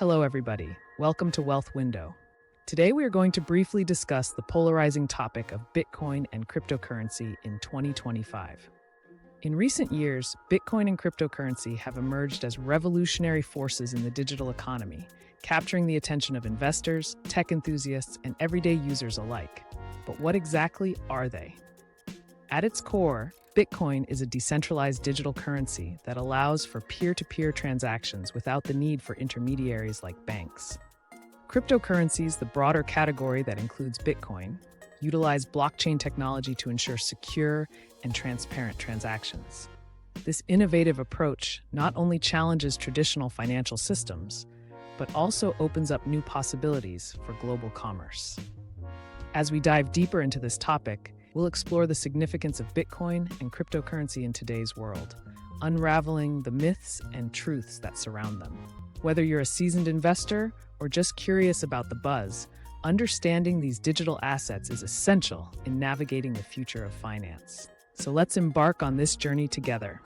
Hello, everybody. Welcome to Wealth Window. Today, we are going to briefly discuss the polarizing topic of Bitcoin and cryptocurrency in 2025. In recent years, Bitcoin and cryptocurrency have emerged as revolutionary forces in the digital economy, capturing the attention of investors, tech enthusiasts, and everyday users alike. But what exactly are they? At its core, Bitcoin is a decentralized digital currency that allows for peer-to-peer transactions without the need for intermediaries like banks. Cryptocurrencies, the broader category that includes Bitcoin, utilize blockchain technology to ensure secure and transparent transactions. This innovative approach not only challenges traditional financial systems, but also opens up new possibilities for global commerce. As we dive deeper into this topic, we'll explore the significance of Bitcoin and cryptocurrency in today's world, unraveling the myths and truths that surround them. Whether you're a seasoned investor or just curious about the buzz, understanding these digital assets is essential in navigating the future of finance. So let's embark on this journey together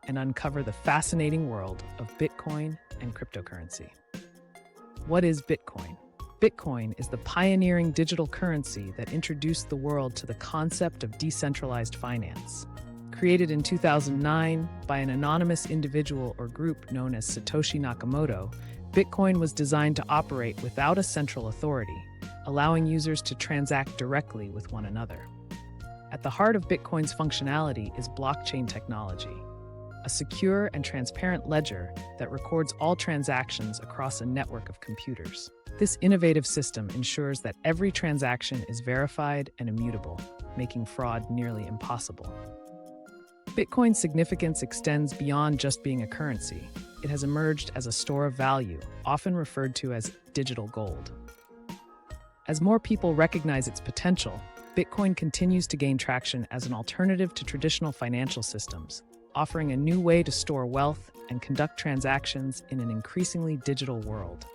and uncover the fascinating world of Bitcoin and cryptocurrency. What is Bitcoin? Bitcoin is the pioneering digital currency that introduced the world to the concept of decentralized finance. Created in 2009 by an anonymous individual or group known as Satoshi Nakamoto, Bitcoin was designed to operate without a central authority, allowing users to transact directly with one another. At the heart of Bitcoin's functionality is blockchain technology, a secure and transparent ledger that records all transactions across a network of computers. This innovative system ensures that every transaction is verified and immutable, making fraud nearly impossible. Bitcoin's significance extends beyond just being a currency. It has emerged as a store of value, often referred to as digital gold. As more people recognize its potential, Bitcoin continues to gain traction as an alternative to traditional financial systems, offering a new way to store wealth and conduct transactions in an increasingly digital world.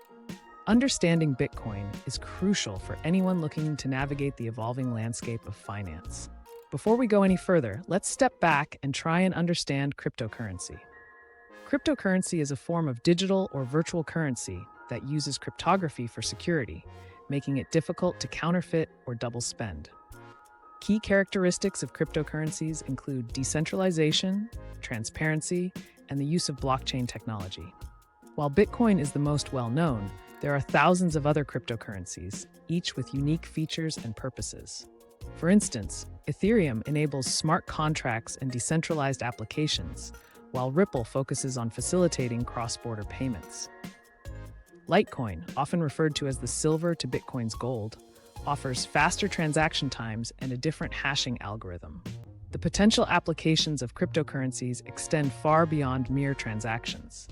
Understanding Bitcoin is crucial for anyone looking to navigate the evolving landscape of finance. Before we go any further, let's step back and try and understand cryptocurrency. Cryptocurrency is a form of digital or virtual currency that uses cryptography for security, making it difficult to counterfeit or double spend. Key characteristics of cryptocurrencies include decentralization, transparency, and the use of blockchain technology. While Bitcoin is the most well-known, there are thousands of other cryptocurrencies, each with unique features and purposes. For instance, Ethereum enables smart contracts and decentralized applications, while Ripple focuses on facilitating cross-border payments. Litecoin, often referred to as the silver to Bitcoin's gold, offers faster transaction times and a different hashing algorithm. The potential applications of cryptocurrencies extend far beyond mere transactions.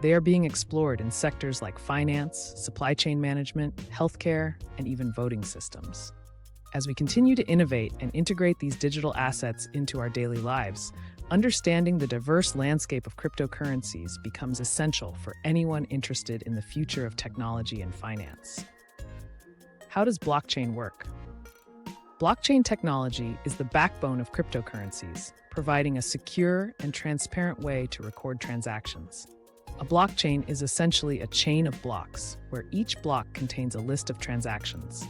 They are being explored in sectors like finance, supply chain management, healthcare, and even voting systems. As we continue to innovate and integrate these digital assets into our daily lives, understanding the diverse landscape of cryptocurrencies becomes essential for anyone interested in the future of technology and finance. How does blockchain work? Blockchain technology is the backbone of cryptocurrencies, providing a secure and transparent way to record transactions. A blockchain is essentially a chain of blocks, where each block contains a list of transactions.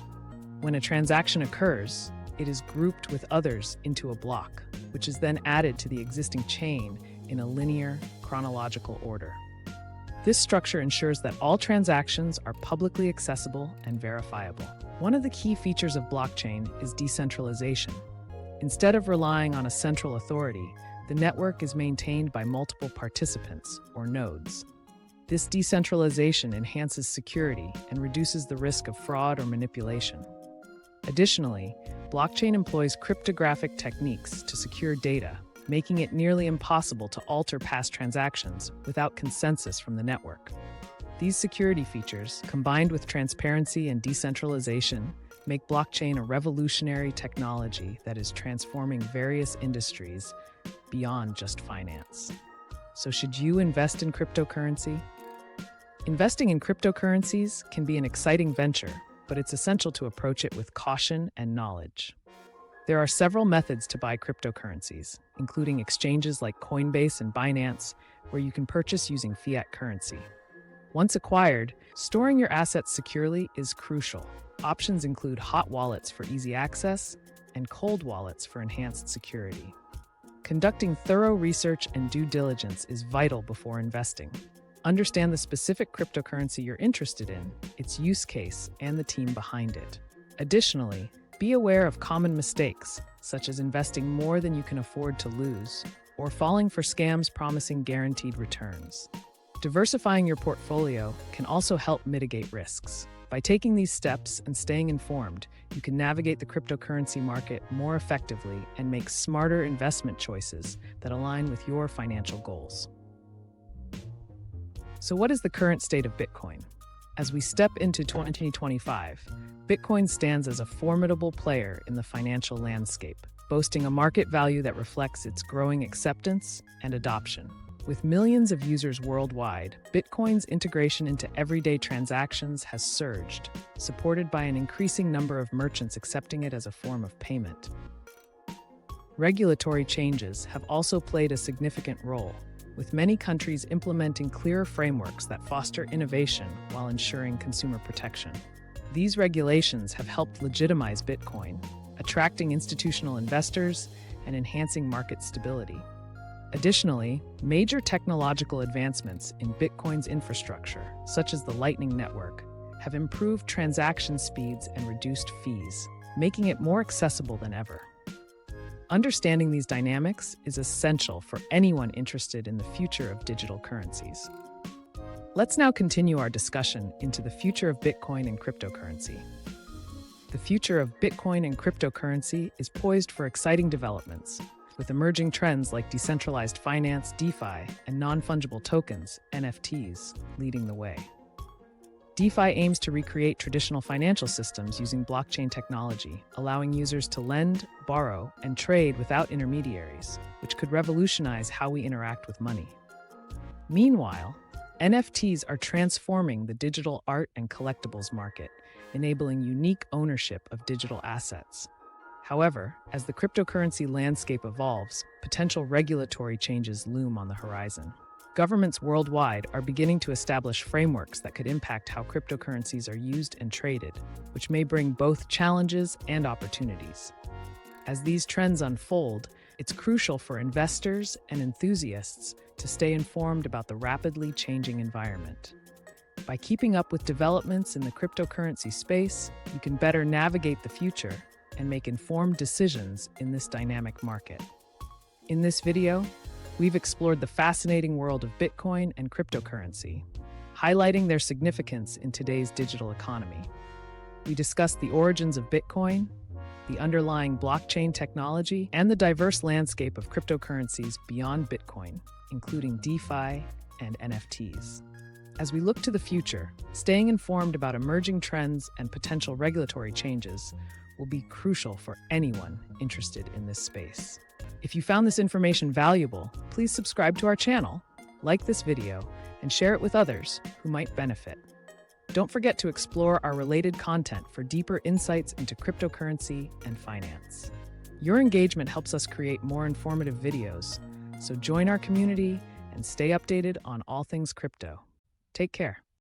When a transaction occurs, it is grouped with others into a block, which is then added to the existing chain in a linear, chronological order. This structure ensures that all transactions are publicly accessible and verifiable. One of the key features of blockchain is decentralization. Instead of relying on a central authority, the network is maintained by multiple participants, or nodes. This decentralization enhances security and reduces the risk of fraud or manipulation. Additionally, blockchain employs cryptographic techniques to secure data, making it nearly impossible to alter past transactions without consensus from the network. These security features, combined with transparency and decentralization, make blockchain a revolutionary technology that is transforming various industries beyond just finance. So should you invest in cryptocurrency? Investing in cryptocurrencies can be an exciting venture, but it's essential to approach it with caution and knowledge. There are several methods to buy cryptocurrencies, including exchanges like Coinbase and Binance, where you can purchase using fiat currency. Once acquired, storing your assets securely is crucial. Options include hot wallets for easy access and cold wallets for enhanced security. Conducting thorough research and due diligence is vital before investing. Understand the specific cryptocurrency you're interested in, its use case, and the team behind it. Additionally, be aware of common mistakes, such as investing more than you can afford to lose, or falling for scams promising guaranteed returns. Diversifying your portfolio can also help mitigate risks. By taking these steps and staying informed, you can navigate the cryptocurrency market more effectively and make smarter investment choices that align with your financial goals. So what is the current state of Bitcoin? As we step into 2025, Bitcoin stands as a formidable player in the financial landscape, boasting a market value that reflects its growing acceptance and adoption. With millions of users worldwide, Bitcoin's integration into everyday transactions has surged, supported by an increasing number of merchants accepting it as a form of payment. Regulatory changes have also played a significant role, with many countries implementing clearer frameworks that foster innovation while ensuring consumer protection. These regulations have helped legitimize Bitcoin, attracting institutional investors and enhancing market stability. Additionally, major technological advancements in Bitcoin's infrastructure, such as the Lightning Network, have improved transaction speeds and reduced fees, making it more accessible than ever. Understanding these dynamics is essential for anyone interested in the future of digital currencies. Let's now continue our discussion into the future of Bitcoin and cryptocurrency. The future of Bitcoin and cryptocurrency is poised for exciting developments, with emerging trends like decentralized finance, DeFi, and non-fungible tokens, NFTs, leading the way. DeFi aims to recreate traditional financial systems using blockchain technology, allowing users to lend, borrow, and trade without intermediaries, which could revolutionize how we interact with money. Meanwhile, NFTs are transforming the digital art and collectibles market, enabling unique ownership of digital assets. However, as the cryptocurrency landscape evolves, potential regulatory changes loom on the horizon. Governments worldwide are beginning to establish frameworks that could impact how cryptocurrencies are used and traded, which may bring both challenges and opportunities. As these trends unfold, it's crucial for investors and enthusiasts to stay informed about the rapidly changing environment. By keeping up with developments in the cryptocurrency space, you can better navigate the future and make informed decisions in this dynamic market. In this video, we've explored the fascinating world of Bitcoin and cryptocurrency, highlighting their significance in today's digital economy. We discussed the origins of Bitcoin, the underlying blockchain technology, and the diverse landscape of cryptocurrencies beyond Bitcoin, including DeFi and NFTs. As we look to the future, staying informed about emerging trends and potential regulatory changes will be crucial for anyone interested in this space. If you found this information valuable, please subscribe to our channel, like this video, and share it with others who might benefit. Don't forget to explore our related content for deeper insights into cryptocurrency and finance. Your engagement helps us create more informative videos, so join our community and stay updated on all things crypto. Take care.